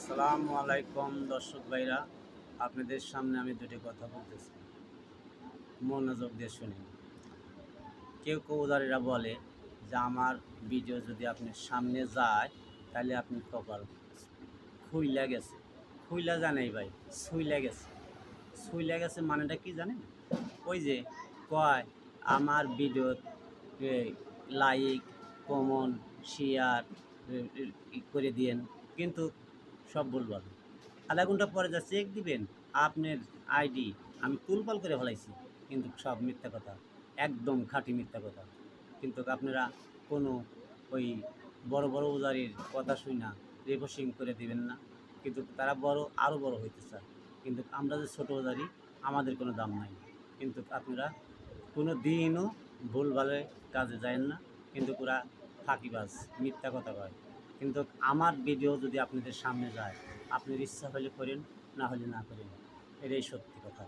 আসসালামু আলাইকুম দর্শক ভাইরা, আপনাদের সামনে আমি দুটি কথা বলতেছি, মনোযোগ দিয়ে শুনুন। কেউ কৌদারিরা বলে যে আমার ভিডিও যদি আপনার সামনে যায় তাহলে আপনি কপাল খুইলা গেছে। খুইলা জানাই ভাই, ছুইলা গেছে। ছুইলা গেছে মানেটা কি জানেন? ওই যে কয় আমার ভিডিও লাইক, কমেন্ট, শেয়ার করে দিয়েন, কিন্তু সব বলবেন আধা ঘন্টা পরে যা চেক দিবেন আপনার আইডি আমি তুলপাল করে ফেলাইছি, কিন্তু সব মিথ্যা কথা, একদম খাঁটি মিথ্যা কথা। কিন্তু আপনারা কোনো ওই বড় বড় উজারির কথা শুই না রিপোর্টিং করে দিবেন না, কিন্তু তারা বড় আরও বড় হইতে চায়, কিন্তু আমরা যে ছোটো উজারি আমাদের কোনো দাম নাই। কিন্তু আপনারা কোনো দিনও ভুলভালে কাজে যায় না, কিন্তু পুরা ফাঁকিবাজ মিথ্যা কথা কয়। কিন্তু আমার ভিডিও যদি আপনাদের সামনে যায়, আপনার ইচ্ছা হলে করেন, না হলে না করেন, এটাই সত্যি কথা।